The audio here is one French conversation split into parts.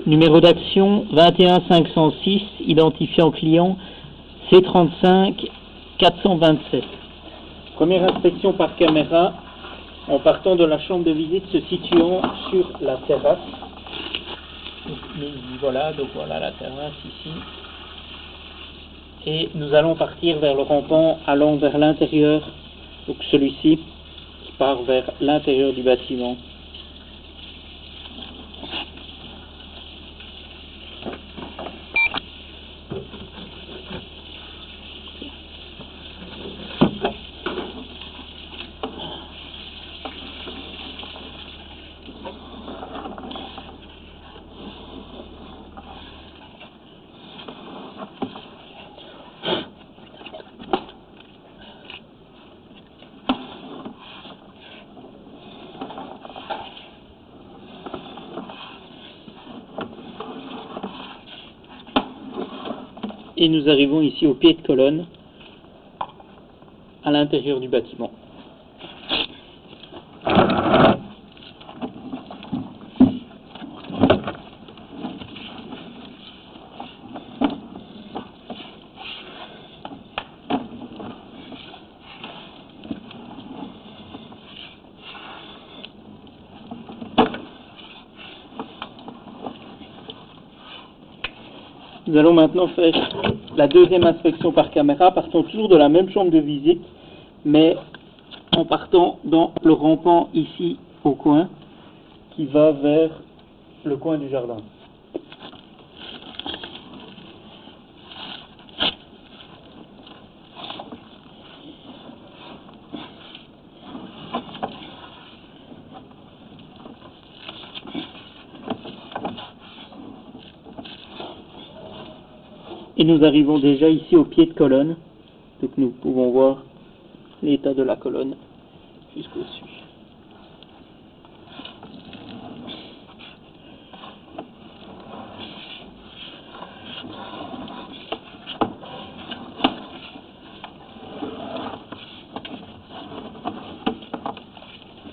Numéro d'action 21 506, identifiant client C35 427. Première inspection par caméra en partant de la chambre de visite se situant sur la terrasse. Voilà, donc voilà la terrasse ici. Et nous allons partir vers le rampant allant vers l'intérieur, donc celui-ci qui part vers l'intérieur du bâtiment. Et nous arrivons ici au pied de colonne, à l'intérieur du bâtiment. Nous allons maintenant faire la deuxième inspection par caméra, partant toujours de la même chambre de visite, mais en partant dans le rampant ici au coin, qui va vers le coin du jardin. Et nous arrivons déjà ici au pied de colonne, donc nous pouvons voir l'état de la colonne jusqu'au-dessus.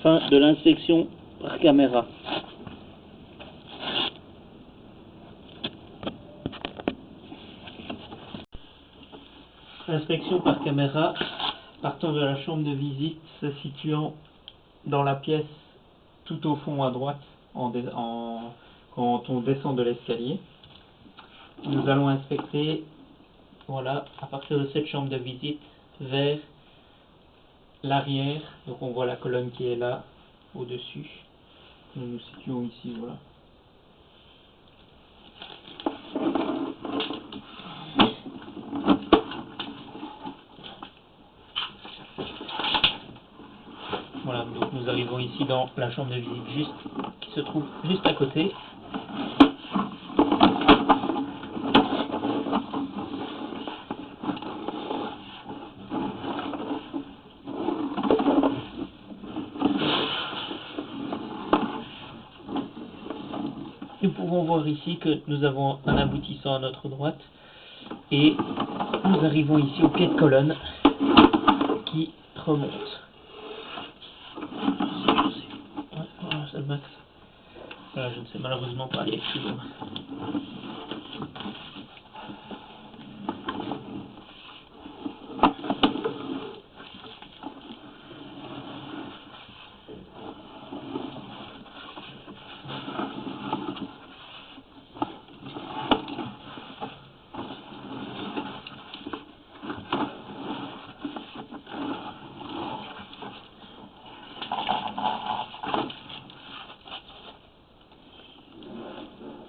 Fin de l'inspection par caméra. Inspection par caméra partant de la chambre de visite se situant dans la pièce tout au fond à droite quand on descend de l'escalier. Nous allons inspecter, voilà, à partir de cette chambre de visite vers l'arrière. Donc on voit la colonne qui est là au-dessus. Nous nous situons ici, voilà. Voilà, donc nous arrivons ici dans la chambre de visite qui se trouve juste à côté. Nous pouvons voir ici que nous avons un aboutissant à notre droite et nous arrivons ici au pied de colonne qui remonte. Voilà, je ne sais malheureusement pas aller plus loin.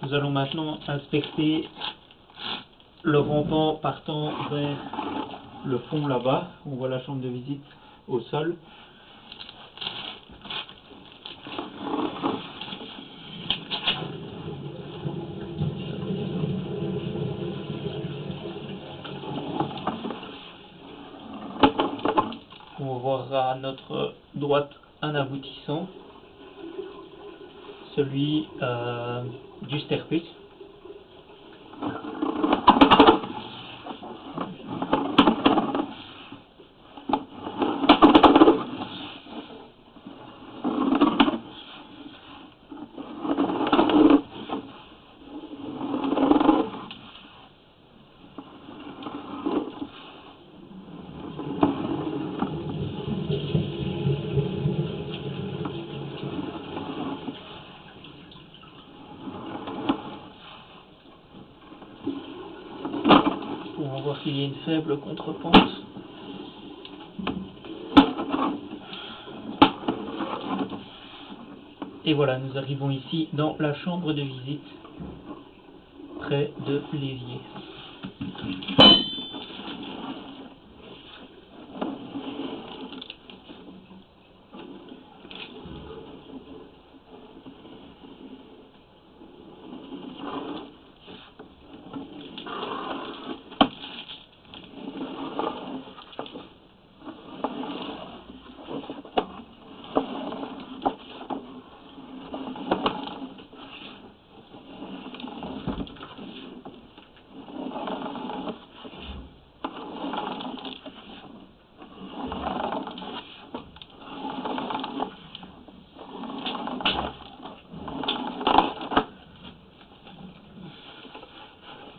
Nous allons maintenant inspecter le rampant partant vers le fond là-bas. On voit la chambre de visite au sol. On verra à notre droite un aboutissant, celui du staircase. va voir qu'il y a une faible contrepente. Et voilà, nous arrivons ici dans la chambre de visite, près de l'évier.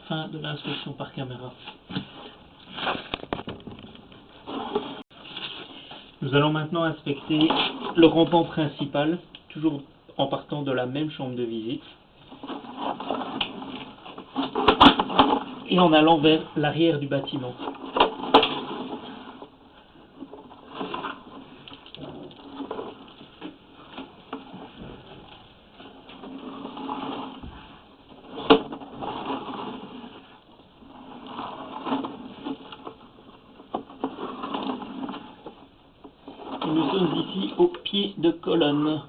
Fin de l'inspection par caméra. Nous allons maintenant inspecter le rampant principal, toujours en partant de la même chambre de visite, et en allant vers l'arrière du bâtiment. Et nous sommes ici au pied de colonne.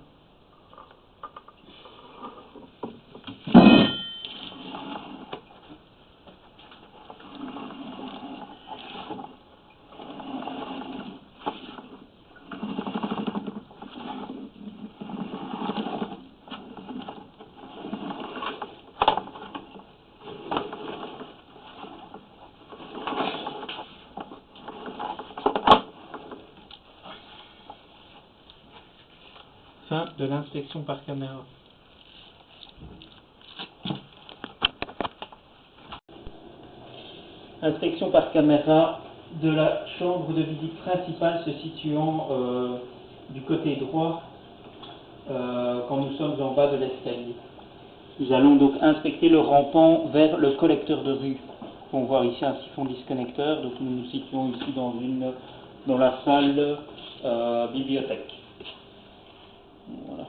Fin de l'inspection par caméra. Inspection par caméra de la chambre de visite principale se situant du côté droit quand nous sommes en bas de l'escalier. Nous allons donc inspecter le rampant vers le collecteur de rue. On peut voir ici un siphon disconnecteur, donc nous nous situons ici dans la salle bibliothèque. Voilà.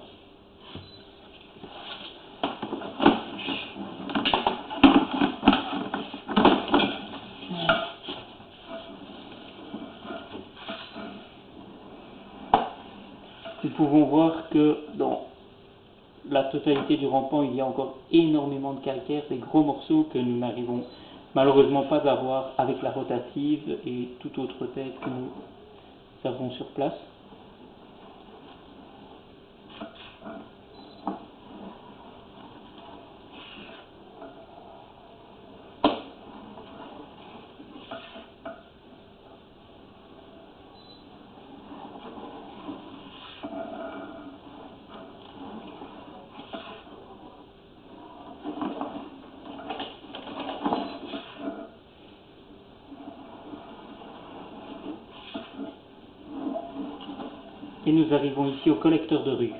Nous pouvons voir que dans la totalité du rampant, il y a encore énormément de calcaire, des gros morceaux que nous n'arrivons malheureusement pas à voir avec la rotative et toute autre tête que nous avons sur place. Et nous arrivons ici au collecteur de rue.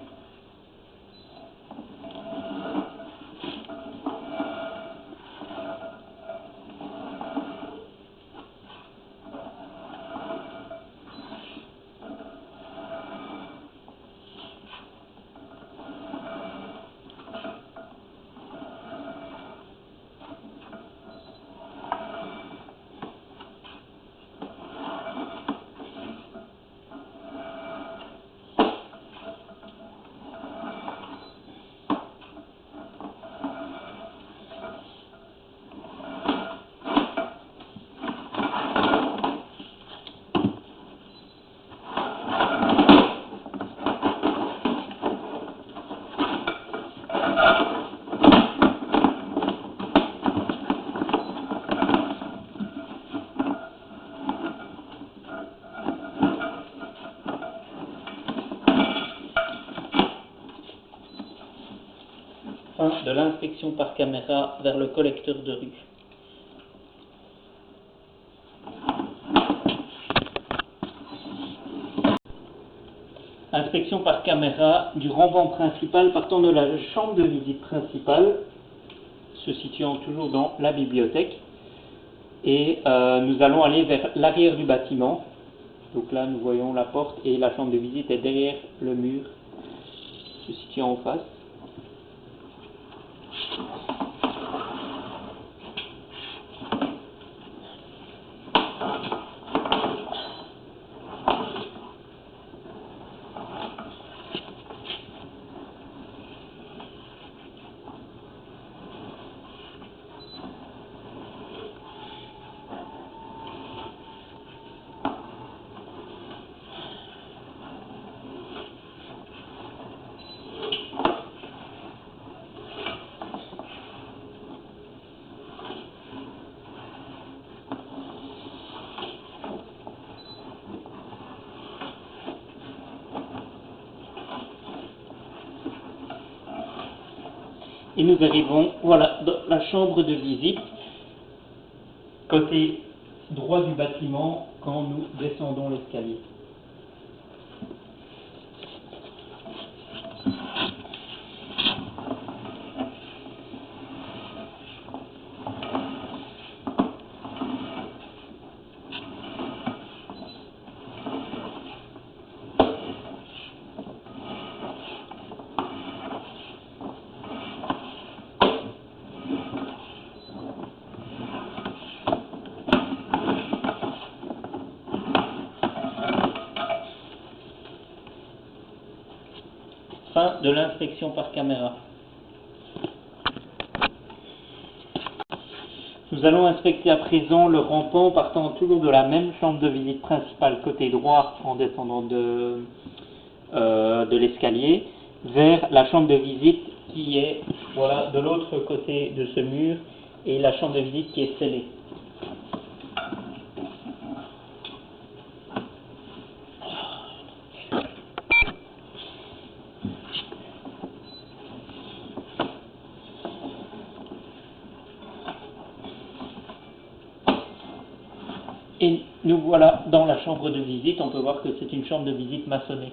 Fin de l'inspection par caméra vers le collecteur de rue. Inspection par caméra du rampant principal partant de la chambre de visite principale, se situant toujours dans la bibliothèque. Et nous allons aller vers l'arrière du bâtiment. Donc là, nous voyons la porte et la chambre de visite est derrière le mur, se situant en face. Et nous arrivons, voilà, dans la chambre de visite, côté droit du bâtiment, quand nous descendons l'escalier. Fin de l'inspection par caméra. Nous allons inspecter à présent le rampant partant toujours de la même chambre de visite principale côté droit en descendant de l'escalier vers la chambre de visite qui est voilà, de l'autre côté de ce mur et la chambre de visite qui est scellée. Et nous voilà dans la chambre de visite. On peut voir que c'est une chambre de visite maçonnée.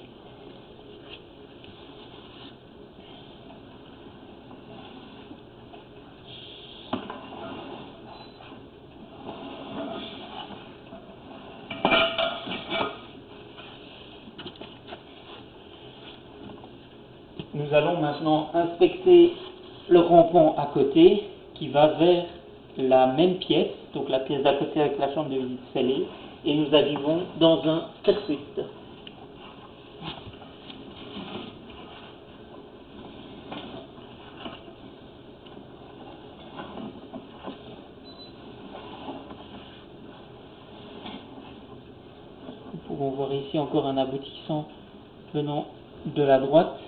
Nous allons maintenant inspecter le rampant à côté qui va vers la même pièce, donc la pièce d'à côté avec la chambre de visite scellée, et nous arrivons dans un circuit. Nous pouvons voir ici encore un aboutissant venant de la droite.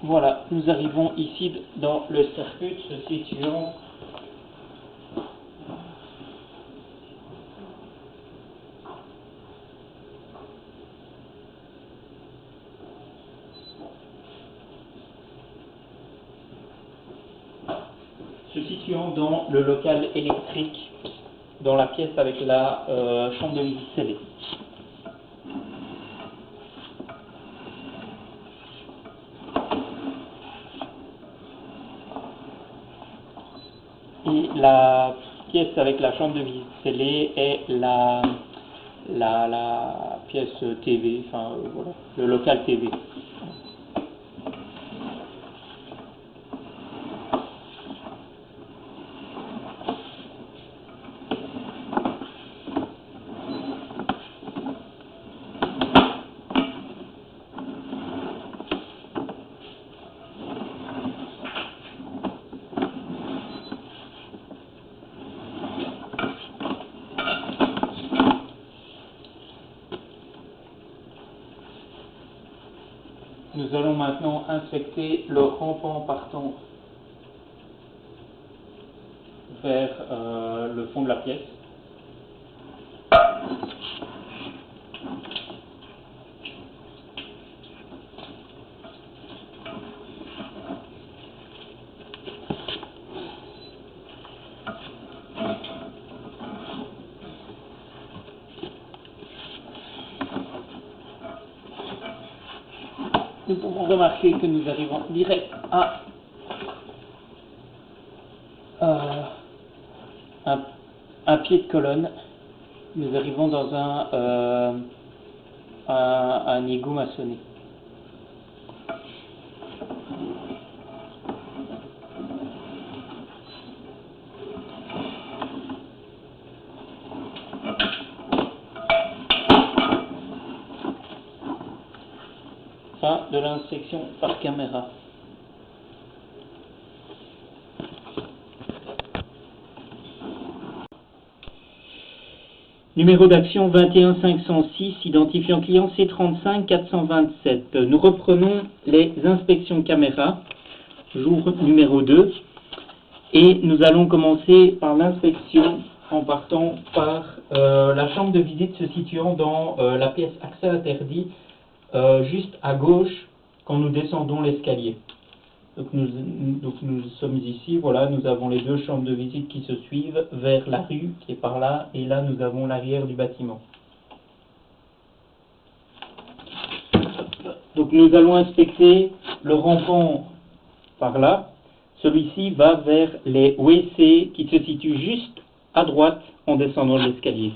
Voilà, nous arrivons ici dans le circuit se situant dans le local électrique, dans la pièce avec la chambre de visite scellée. Et la pièce avec la chambre de visite scellée est la pièce TV, enfin voilà, le local TV. Nous allons maintenant inspecter le rampant partant vers le fond de la pièce. Nous pouvons remarquer que nous arrivons direct à un pied de colonne. Nous arrivons dans un égout maçonné. Fin de l'inspection par caméra. Numéro d'action 21 506, identifiant client C35 427. Nous reprenons les inspections caméra, jour numéro 2, et nous allons commencer par l'inspection en partant par la chambre de visite se situant dans la pièce accès interdit, juste à gauche quand nous descendons l'escalier. Donc nous sommes ici, voilà, nous avons les deux chambres de visite qui se suivent vers la rue qui est par là, et là nous avons l'arrière du bâtiment. Donc nous allons inspecter le rampant par là. Celui-ci va vers les WC qui se situent juste à droite en descendant l'escalier.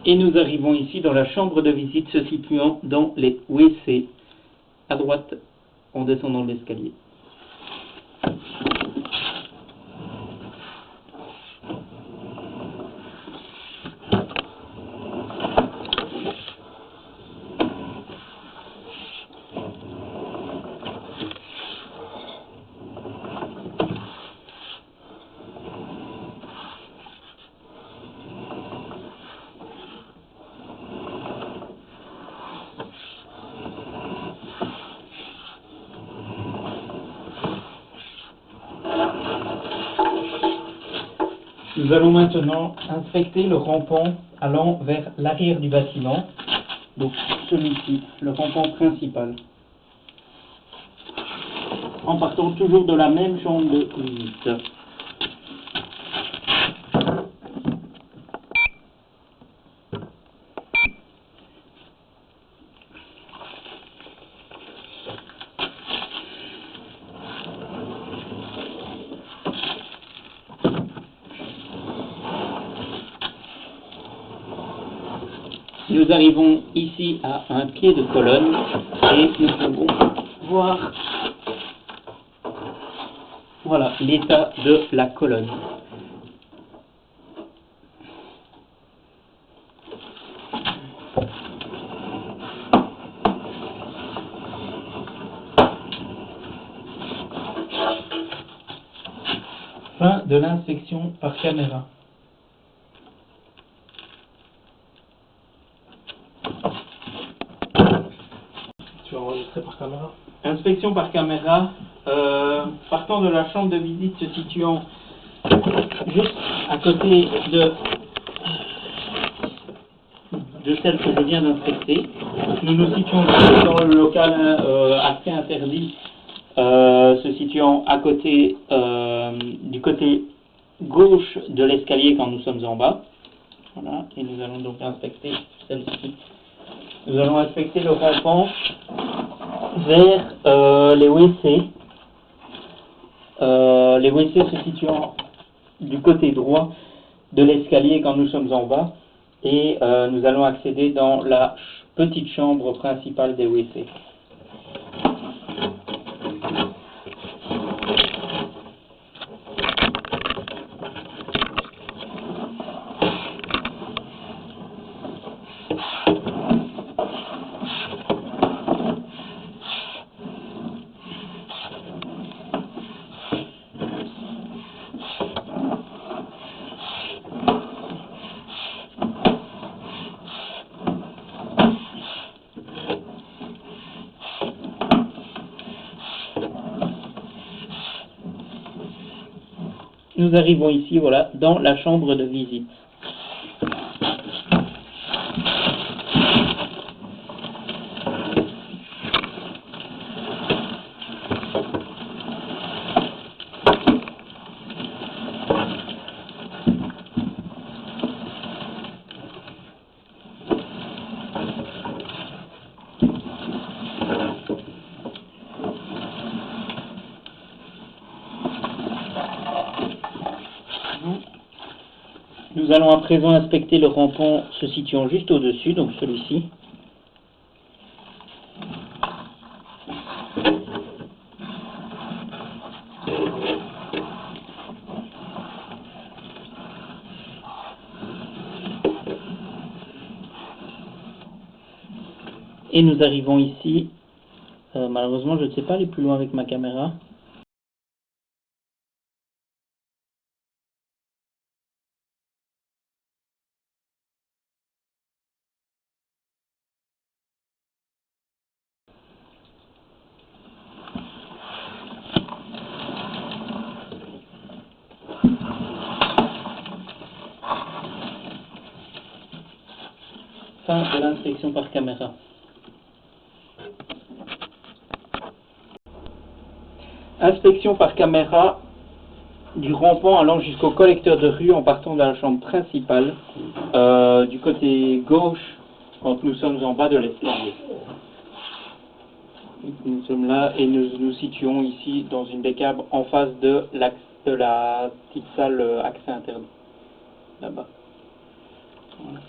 Et nous arrivons ici dans la chambre de visite se situant dans les WC, à droite, en descendant l'escalier. Nous allons maintenant inspecter le rampant allant vers l'arrière du bâtiment, donc celui-ci, le rampant principal, en partant toujours de la même chambre de visite. Nous arrivons ici à un pied de colonne et nous pouvons voir, voilà, l'état de la colonne. Fin de l'inspection par caméra. Par caméra. Inspection par caméra, partant de la chambre de visite se situant juste à côté de celle que je viens d'inspecter. Nous nous situons dans le local accès interdit, se situant à côté du côté gauche de l'escalier quand nous sommes en bas. Voilà, et nous allons donc inspecter celle-ci. Nous allons inspecter le rampant vers les WC. Les WC se situant du côté droit de l'escalier quand nous sommes en bas. et nous allons accéder dans la petite chambre principale des WC. Nous arrivons ici, voilà, dans la chambre de visite. Nous allons à présent inspecter le rampon se situant juste au-dessus, donc celui-ci. Et nous arrivons ici. Malheureusement, je ne sais pas aller plus loin avec ma caméra. Fin de l'inspection par caméra. Inspection par caméra du rampon allant jusqu'au collecteur de rue en partant de la chambre principale du côté gauche quand nous sommes en bas de l'escalier. Nous sommes là et nous nous situons ici dans une des câbles en face de la petite salle accès interne. Là-bas. Voilà.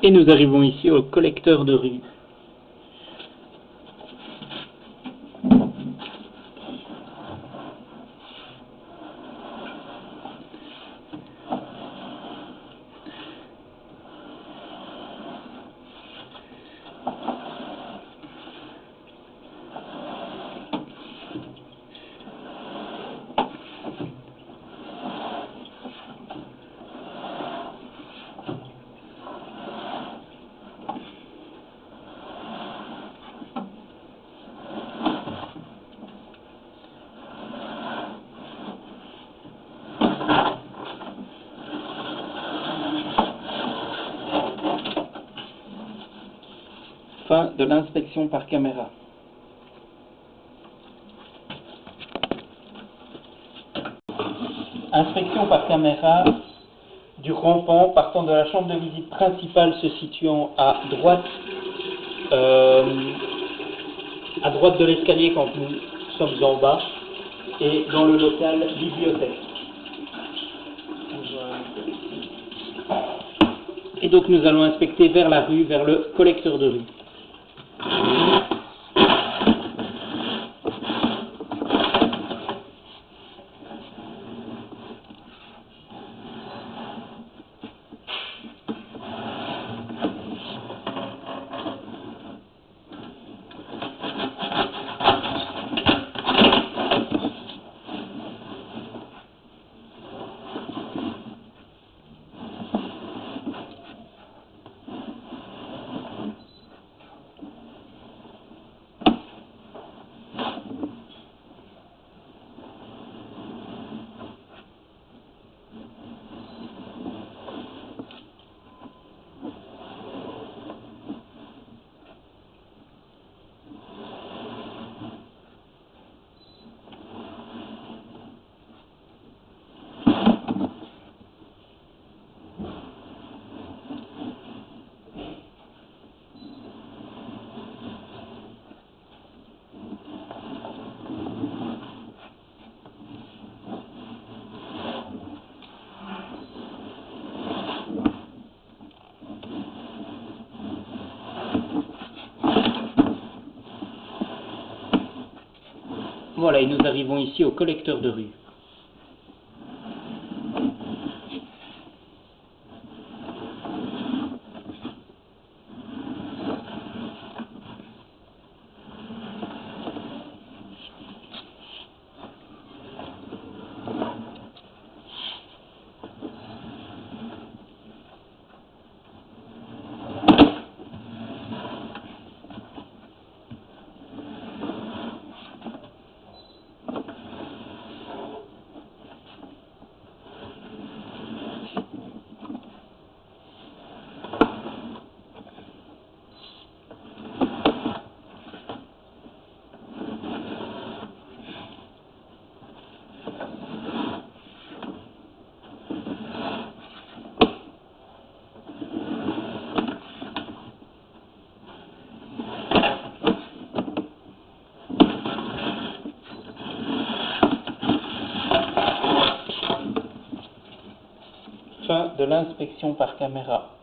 Et nous arrivons ici au collecteur de rue. Fin de l'inspection par caméra. Inspection par caméra du rampon partant de la chambre de visite principale se situant à droite de l'escalier quand nous sommes en bas et dans le local bibliothèque. Et donc nous allons inspecter vers la rue, vers le collecteur de rue. Voilà, et nous arrivons ici au collecteur de rue. Fin de l'inspection par caméra.